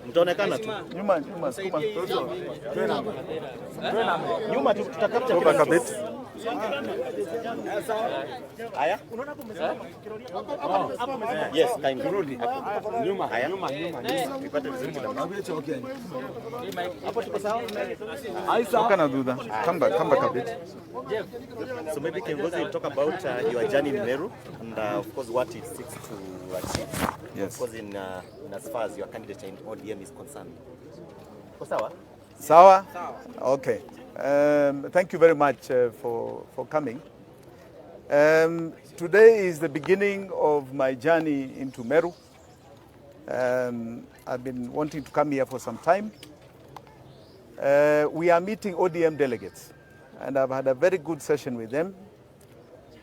Mtaonekana tu. Nyuma tutakapta kabisa. Haya? Yes, kind rudi. Nyuma. Haya. Nipate vizuri kidogo. Hapo tuko sawa? How can I do that? Come back a bit. So maybe Kiongozi will talk about your journey in Meru and of course what it seeks to achieve. Yes. Of course in as far as your candidature in ODM is concerned. Sawa? Sawa? Okay. Thank you very much for coming. Today is the beginning of my journey into Meru. I've been wanting to come here for some time. We are meeting ODM delegates, and I've had a very good session with them.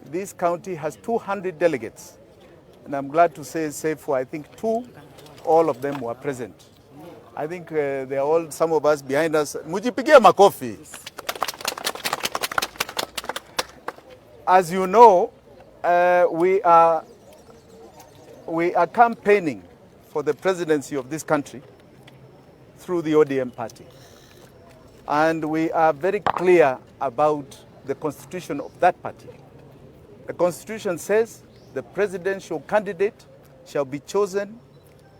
This county has 200 delegates, and I'm glad to say, save for I think all of them were present. I think they are all, some of us behind us. Mujipigia makofi. As you know, we are campaigning for the presidency of this country through the ODM party. And we are very clear about the constitution of that party. The constitution says the presidential candidate shall be chosen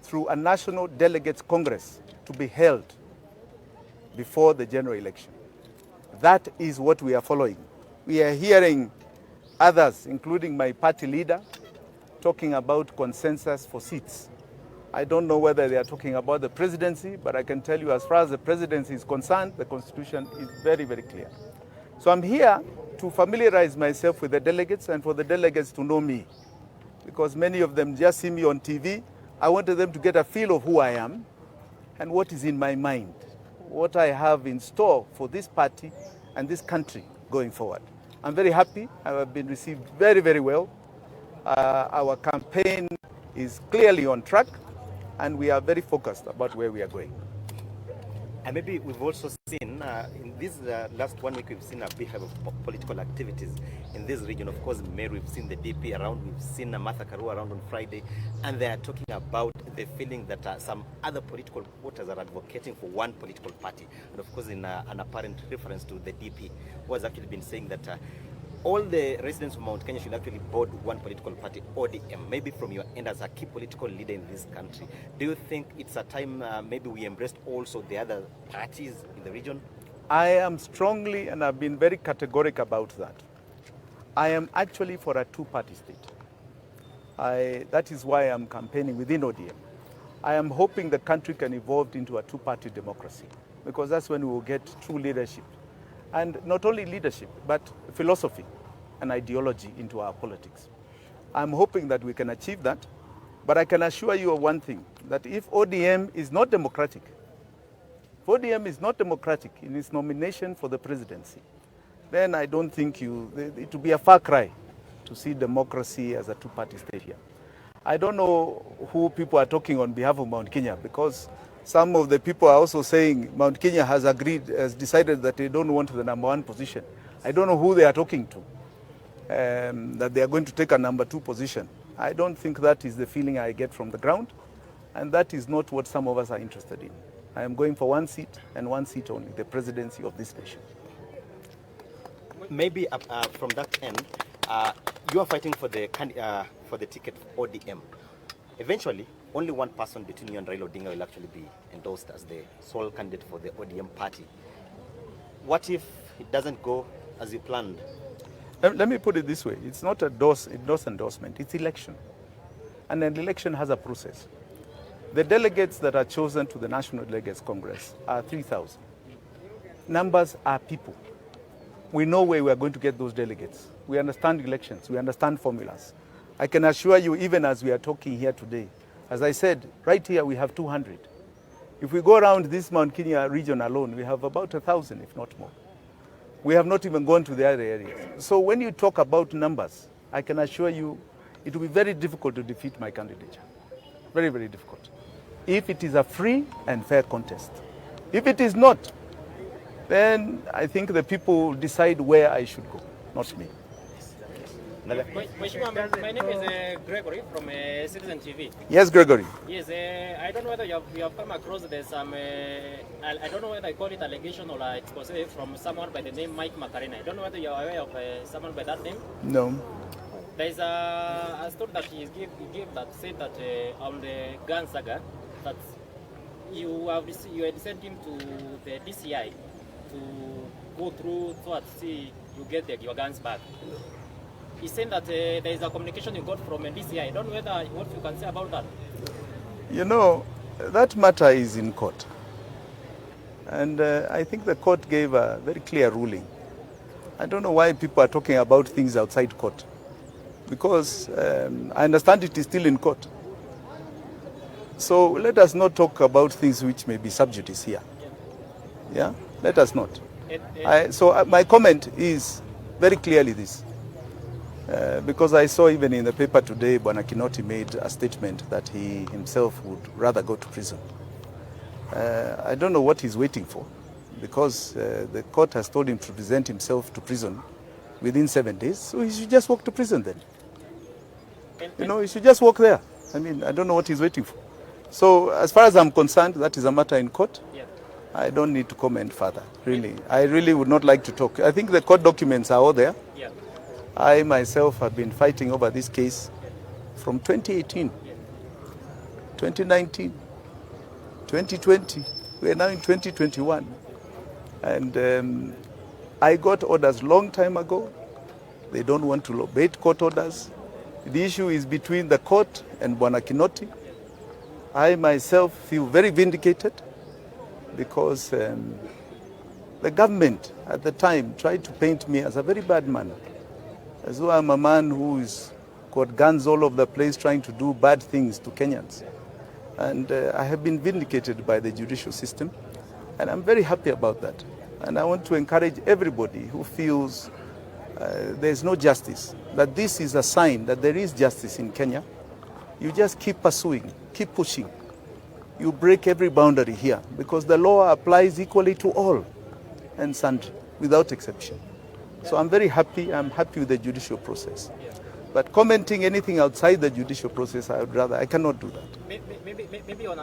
through a national delegates congress to be held before the general election. That is what we are following. We are hearing others, including my party leader, talking about consensus for seats. I don't know whether they are talking about the presidency, but I can tell you as far as the presidency is concerned, the constitution is very, very clear. So I'm here to familiarize myself with the delegates and for the delegates to know me, because many of them just see me on TV. I wanted them to get a feel of who I am and what is in my mind, what I have in store for this party and this country going forward. I'm very happy. I have been received very, very well. Our campaign is clearly on track, and we are very focused about where we are going. And maybe we've also seen, in this last 1 week, we've seen a big of political activities in this region. Of course, Meru, we've seen the DP around, we've seen Martha Karua around on Friday, and they are talking about the feeling that some other political voters are advocating for one political party. And of course, in an apparent reference to the DP, who has actually been saying that all the residents of Mount Kenya should actually board one political party, ODM, maybe from your end as a key political leader in this country. Do you think it's a time maybe we embraced also the other parties in the region? I am strongly, and I've been very categorical about that. I am actually for a two-party state. That is why I'm campaigning within ODM. I am hoping the country can evolve into a two-party democracy, because that's when we will get true leadership. And not only leadership, but philosophy and ideology into our politics. I'm hoping that we can achieve that, but I can assure you of one thing, that if ODM is not democratic, if ODM is not democratic in its nomination for the presidency, then I don't think it will be a far cry to see democracy as a two-party state here. I don't know who people are talking on behalf of Mount Kenya, because some of the people are also saying Mount Kenya has decided that they don't want the #1 position. I don't know who they are talking to, that they are going to take a #2 position. I don't think that is the feeling I get from the ground, and that is not what some of us are interested in. I am going for one seat and one seat only, the presidency of this nation. Maybe from that end, you are fighting for the ticket of ODM. Eventually, only one person between you and Raila Odinga will actually be endorsed as the sole candidate for the ODM party. What if it doesn't go as you planned? Let me put it this way. It's not a endorsement, it's election. And an election has a process. The delegates that are chosen to the National Delegates Congress are 3,000. Numbers are people. We know where we are going to get those delegates. We understand elections, we understand formulas. I can assure you, even as we are talking here today, as I said, right here we have 200. If we go around this Mount Kenya region alone, we have about 1,000, if not more. We have not even gone to the other areas. So when you talk about numbers, I can assure you it will be very difficult to defeat my candidature. Very, very difficult. If it is a free and fair contest. If it is not, then I think the people will decide where I should go, not me. Another- My name is Gregory from Citizen TV. Yes, Gregory. Yes, I don't know whether you have come across there's some, I don't know whether I call it allegation or expose from someone by the name Mike Macarena. I don't know whether you're aware of someone by that name. No. There's a story that he gave that said that on the gun saga, that you had sent him to the DCI to go through so that see you get your guns back. He's saying that there is a communication you got from a DCI. I don't know whether what you can say about that. You know, that matter is in court. And I think the court gave a very clear ruling. I don't know why people are talking about things outside court. Because I understand it is still in court. So let us not talk about things which may be sub judice here. Yeah? Let us not. So my comment is very clearly this. Because I saw even in the paper today, Bwana Kinoti made a statement that he himself would rather go to prison. I don't know what he's waiting for, because the court has told him to present himself to prison within 7 days, so he should just walk to prison then. You know, he should just walk there. I mean, I don't know what he's waiting for. So as far as I'm concerned, that is a matter in court. Yeah. I don't need to comment further, really. I really would not like to talk. I think the court documents are all there. Yeah. I myself have been fighting over this case from 2018, 2019, 2020. We are now in 2021. And I got orders long time ago. They don't want to obey court orders. The issue is between the court and Bwana Kinoti. I myself feel very vindicated because the government at the time tried to paint me as a very bad man, as though I'm a man who is got guns all over the place trying to do bad things to Kenyans. And I have been vindicated by the judicial system, and I'm very happy about that. And I want to encourage everybody who feels there's no justice, that this is a sign that there is justice in Kenya. You just keep pursuing, keep pushing. You break every boundary here, because the law applies equally to all and sundry, without exception. So I'm very happy. I'm happy with the judicial process. But commenting anything outside the judicial process, I cannot do that. Maybe on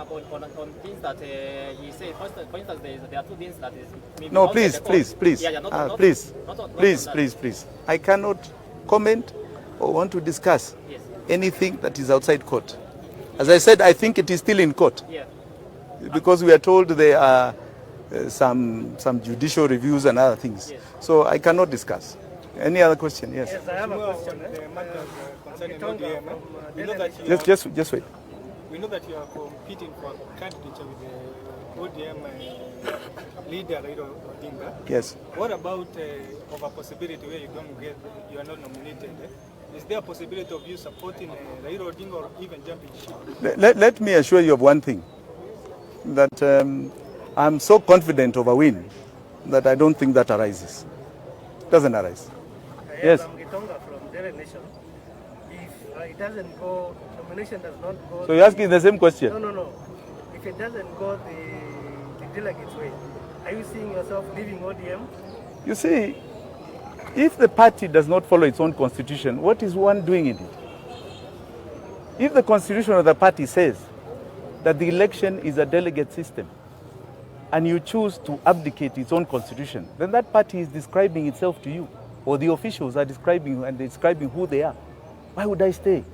things that you say, for instance, there are two things that is... maybe No, outside the court. please. Yeah, not Please. on that. Please. I cannot comment or want to discuss Yes. anything that is outside court. As I said, I think it is still in court. Yeah. Because we are told there are some judicial reviews and other things. Yes. So I cannot discuss. Any other question? Yes. Yes, I have a question. The matter concerning ODM. We know that you Just wait. we know that you are competing for candidature with the ODM leader Raila Odinga. Yes. What about of a possibility where you are not nominated? Is there a possibility of you supporting Raila Odinga or even jumping ship? Let me assure you of one thing, that I'm so confident of a win that I don't think that arises. It doesn't arise. Yes. I'm Gitonga from Dere Nation. If it doesn't go, nomination does not go. So you're asking the same question? No. If it doesn't go the delegates' way, are you seeing yourself leaving ODM? You see, if the party does not follow its own constitution, what is one doing in it? If the constitution of the party says that the election is a delegate system, and you choose to abdicate its own constitution, then that party is describing itself to you, or the officials are describing who they are. Why would I stay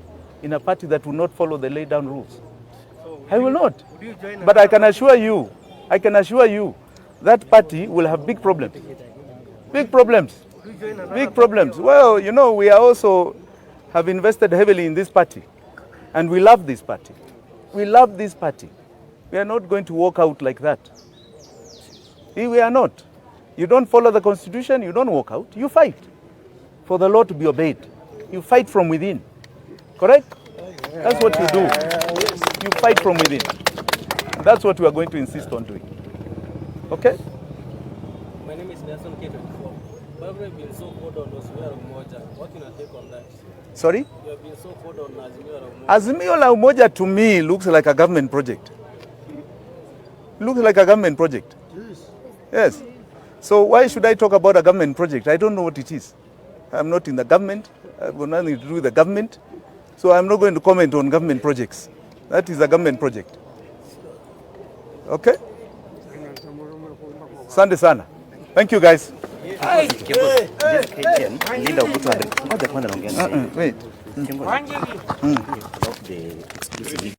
in a party that will not follow the laid down rules? So I will not. Would you join But I can assure you, that party will have big problems. Big problems. Would you join another Big party problems. or- Well, you know, we are also have invested heavily in this party, and we love this party. We love this party. We are not going to walk out like that. We are not. You don't follow the constitution, you don't walk out. You fight for the law to be obeyed. You fight from within. Correct? That's what you do. You fight from within. That's what we are going to insist on doing. Okay? My name is Nelson K24. Barbara, you've been so hard on Azimio la Umoja. What can I take on that? Sorry? You have been so hard on Azimio la Umoja. Azimio la Umoja to me looks like a government project. Looks like a government project. Yes. So why should I talk about a government project? I don't know what it is. I'm not in the government. got nothing to do with the government. So I'm not going to comment on government projects. That is a government project. Okay? Asante sana. Thank you guys. Linda Obutu ngoja kwanza naongea. Wait. About the exclusive